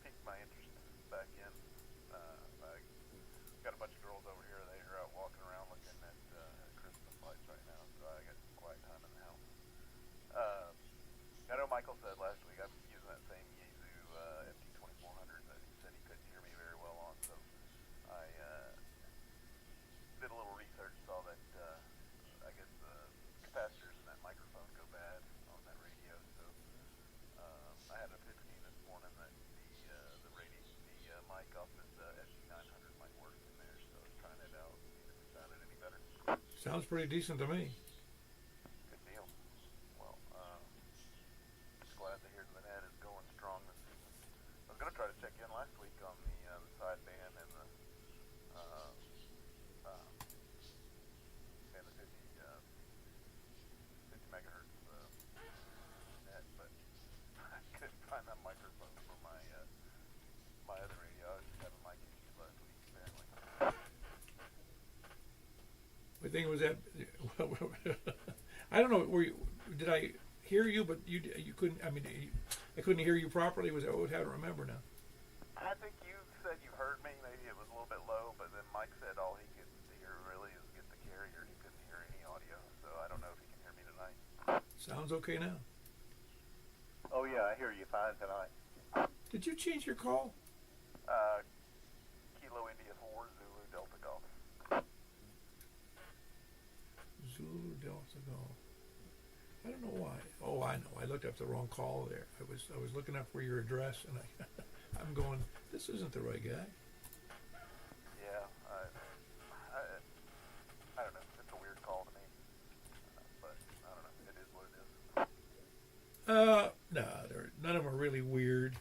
[SPEAKER 4] Piqued my interest back in. I got a bunch of girls over here. They are out walking around looking at Christmas lights right now, so I got some quiet time in the house. I know Michael said last week I'm using that same Yaesu FT2400 that he said he couldn't hear me very well on, so I did a little research, saw that I guess the capacitors in that microphone go bad on that radio, so I had an epiphany this morning that the mic off this SG900 might work in there, so I was trying it out, see if it sounded any better.
[SPEAKER 1] Sounds pretty decent to me.
[SPEAKER 4] Good deal. Well, just glad to hear the net is going strong this season. I was going to try to check in last week on the sideband and the 50 megahertz net, but I couldn't find that microphone for my other radio. I was just having mic issues last week, apparently.
[SPEAKER 1] The thing was that I don't know. Did I hear you? But you couldn't. I mean, I couldn't hear you properly. Was that how to remember now?
[SPEAKER 4] I think you said you heard me. Maybe it was a little bit low, but then Mike said all he could hear really is get the carrier. He couldn't hear any audio, so I don't know if he can hear me tonight.
[SPEAKER 1] Sounds okay now.
[SPEAKER 8] Oh yeah, I hear you fine tonight.
[SPEAKER 1] Did you change your call?
[SPEAKER 4] Kilo India 4 Zulu Delta Golf.
[SPEAKER 1] Zulu Delta Golf. I don't know why. Oh, I know. I looked up the wrong call there. I was looking up for your address, and I'm going, this isn't the right guy.
[SPEAKER 4] Yeah, I don't know. It's a weird call to me, but I don't know. It is what it is.
[SPEAKER 1] No, none of them are really weird.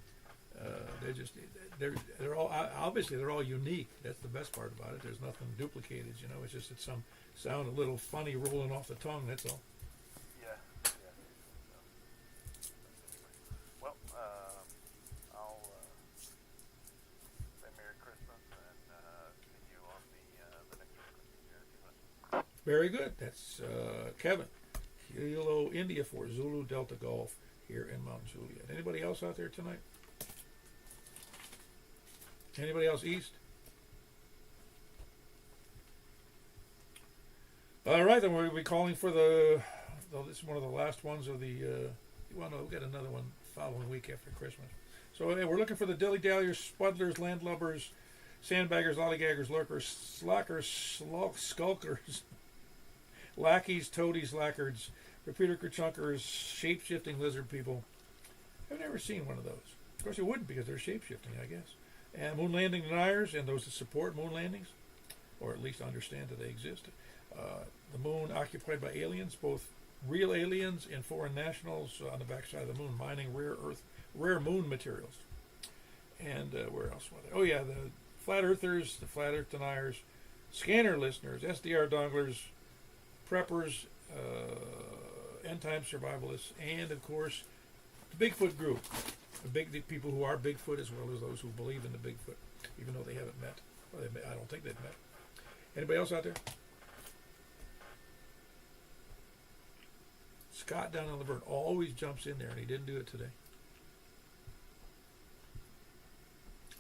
[SPEAKER 1] They're all obviously they're all unique. That's the best part about it. There's nothing duplicated. It's just that some sound a little funny rolling off the tongue. That's all.
[SPEAKER 4] Yeah. Well, I'll say Merry Christmas and see you on the next frequency here in a few minutes.
[SPEAKER 1] Very good. That's Kevin. Kilo India for Zulu Delta Golf here in Mount Juliet. Anybody else out there tonight? Anybody else east? All right, then we'll be calling for this is one of the last ones of the. We'll get another one following week after Christmas. So we're looking for the dilly-dalliers, spuddlers, landlubbers, sandbaggers, lollygaggers, lurkers, slackers, skulkers, lackeys, toadies, lackards, repeater kerchunkers, shape-shifting lizard people. I've never seen one of those. Of course, you wouldn't because they're shape-shifting, I guess. And moon landing deniers and those that support moon landings, or at least understand that they exist. The moon occupied by aliens, both real aliens and foreign nationals on the backside of the moon, mining rare moon materials. And where else were they? Oh yeah, the flat earthers, the flat earth deniers, scanner listeners, SDR donglers, preppers, end time survivalists, and of course the Bigfoot group. The people who are Bigfoot as well as those who believe in the Bigfoot. even though they haven't met. Well, I don't think they've met. Anybody else out there? Scott down on Laverne always jumps in there, and he didn't do it today.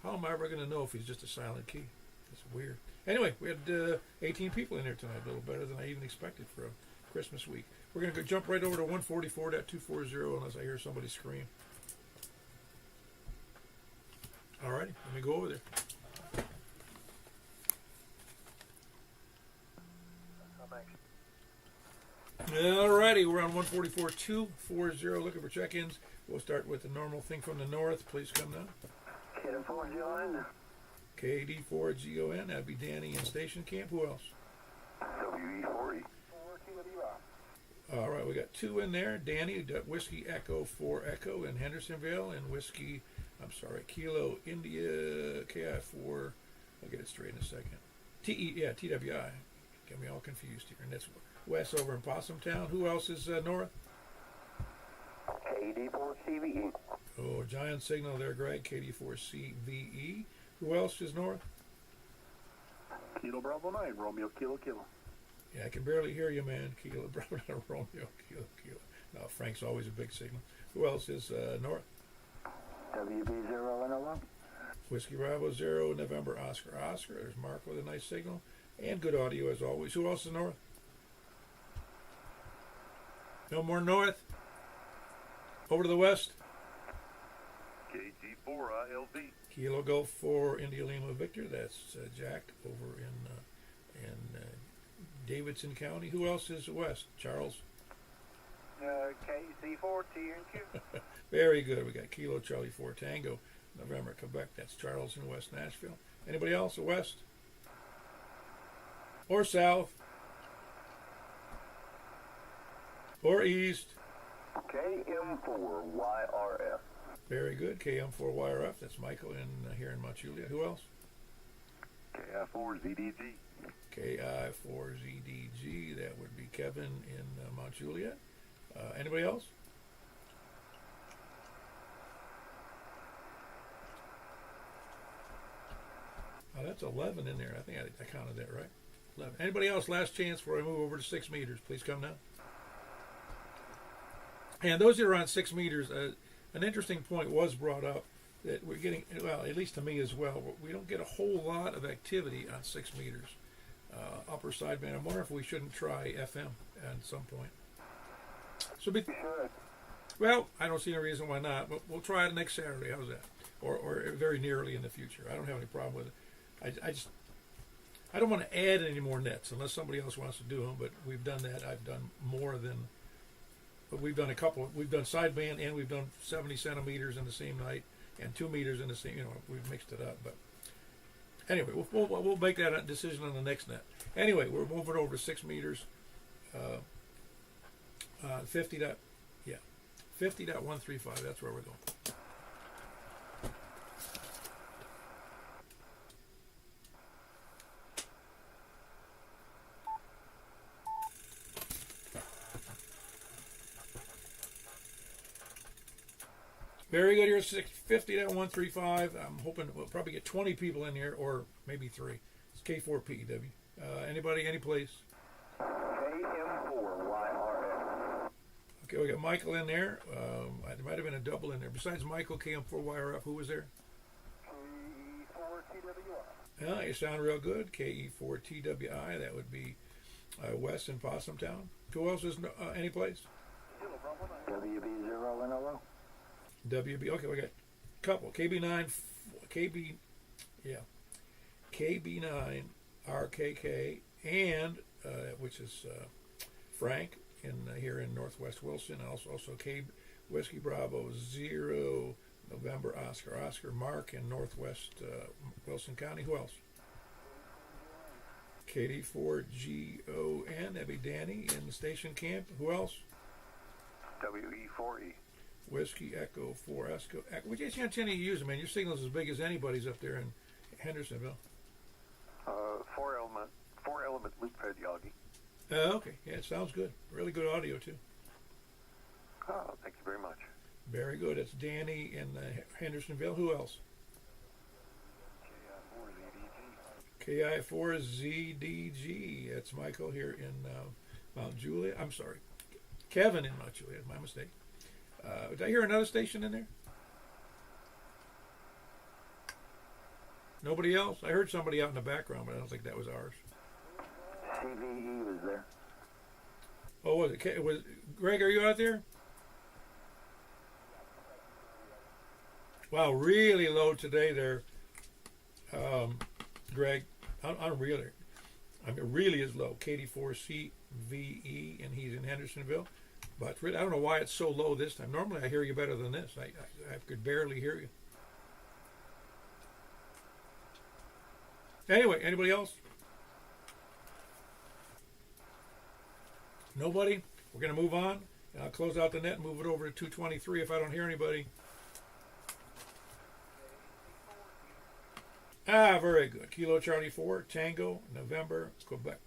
[SPEAKER 1] How am I ever going to know if he's just a silent key? It's weird. Anyway, we had 18 people in there tonight, a little better than I even expected for a Christmas week. We're going to go jump right over to 144.240 unless I hear somebody scream. All righty, let me go over there. All righty, we're on 144.240 looking for check-ins. We'll start with the normal thing from the north. Please come down.
[SPEAKER 3] KD4GON.
[SPEAKER 1] KD4GON, that'd be Danny in Station Camp. Who else?
[SPEAKER 9] WE4E.
[SPEAKER 1] All right, we got two in there. Danny, Whiskey Echo 4 Echo in Hendersonville, and Kilo India KI4. I'll get it straight in a second. TWI. Get me all confused here. And that's Wes over in Possum Town. Who else is north?
[SPEAKER 5] KD4CVE.
[SPEAKER 1] Oh, giant signal there, Greg. KD4CVE. Who else is north?
[SPEAKER 9] Kilo Bravo 9, Romeo Kilo Kilo.
[SPEAKER 1] Yeah, I can barely hear you, man. Kilo Bravo Romeo Kilo. No, Frank's always a big signal. Who else is north?
[SPEAKER 3] WB0NLO.
[SPEAKER 1] Whiskey Bravo 0, November Oscar. There's Mark with a nice signal. And good audio as always. Who else is north? No more north? Over to the west?
[SPEAKER 9] KG4ILV.
[SPEAKER 1] Kilo Golf 4 India Lima Victor. That's Jack over in Davidson County. Who else is west? Charles?
[SPEAKER 6] KC4TNQ.
[SPEAKER 1] Very good. We got Kilo Charlie 4 Tango, November, Quebec. That's Charles in West Nashville. Anybody else west? Or south? Or east?
[SPEAKER 5] KM4YRF.
[SPEAKER 1] Very good. KM4YRF. That's Michael here in Mount Juliet. Who else?
[SPEAKER 9] KI4ZDG.
[SPEAKER 1] KI4ZDG. That would be Kevin in Mount Juliet. Anybody else? Oh, that's 11 in there. I think I counted that right. 11. Anybody else? Last chance before I move over to 6 meters. Please come now. And those that are on 6 meters, an interesting point was brought up that we're getting, well, at least to me as well, we don't get a whole lot of activity on 6 meters. Upper sideband. I'm wondering if we shouldn't try FM at some point. So well, I don't see any reason why not, but we'll try it next Saturday. How's that? Or very nearly in the future. I don't have any problem with it. I don't want to add any more nets unless somebody else wants to do them, but we've done that. I've done more than, but we've done a couple. We've done sideband and we've done 70 centimeters in the same night and 2 meters in the same, we've mixed it up. But anyway, we'll make that decision on the next net. Anyway, we're moving over to 6 meters. 50.135, that's where we're going. Very good here, 50.135. I'm hoping we'll probably get 20 people in here, or maybe 3. It's K4PEW. Anybody, any place?
[SPEAKER 5] KM4YRF.
[SPEAKER 1] Okay, we got Michael in there. There might have been a double in there. Besides Michael, KM4YRF, who was there?
[SPEAKER 3] KE4TWI.
[SPEAKER 1] You sound real good. KE4TWI, that would be Wes in Possum Town. Who else is any place?
[SPEAKER 3] WB0NLO.
[SPEAKER 1] WB, okay, we got a couple. KB9, KB9, RKK, and which is Frank here in Northwest Wilson. Also Whiskey Bravo 0, November Oscar, Mark in Northwest Wilson County. Who else? KD4GON, that'd be Danny in Station Camp. Who else?
[SPEAKER 9] WE4E.
[SPEAKER 1] Whiskey Echo 4 Echo. Which antenna you using, man? Your signal's as big as anybody's up there in Hendersonville.
[SPEAKER 9] 4-element loop fed Yagi.
[SPEAKER 1] Okay, yeah, it sounds good. Really good audio too.
[SPEAKER 9] Oh, thank you very much.
[SPEAKER 1] Very good. It's Danny in Hendersonville. Who else? KI4ZDG. That's Michael here in Mount Juliet. I'm sorry, Kevin in Mount Juliet. My mistake. Did I hear another station in there? Nobody else? I heard somebody out in the background, but I don't think that was ours.
[SPEAKER 3] CVE was there.
[SPEAKER 1] Oh, was it? Was Greg? Are you out there? Wow, really low today there, Greg. I'm really, I mean, it really is low. KD4CVE, and he's in Hendersonville. But really, I don't know why it's so low this time. Normally, I hear you better than this. I could barely hear you. Anyway, anybody else? Nobody? We're going to move on. And I'll close out the net and move it over to 223 if I don't hear anybody. Ah, very good. Kilo Charlie 4, Tango, November, Quebec.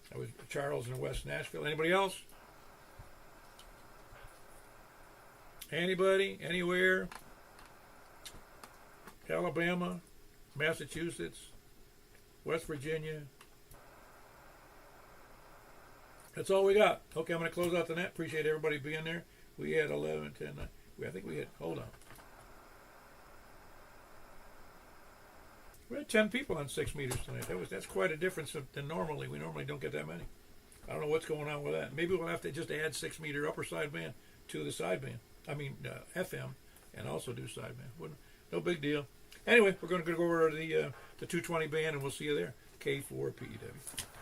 [SPEAKER 1] That was Charles in West Nashville. Anybody else? Anybody? Anywhere? Alabama, Massachusetts, West Virginia. That's all we got. Okay, I'm going to close out the net. Appreciate everybody being there. We had 11, 10, 9. I think we had, hold on. We had 10 people on 6 meters tonight. That's quite a difference than normally. We normally don't get that many. I don't know what's going on with that. Maybe we'll have to just add 6 meter upper sideband to the sideband. FM, and also do sideband. No big deal. Anyway, we're going to go over to the 220 band, and we'll see you there. K4PEW.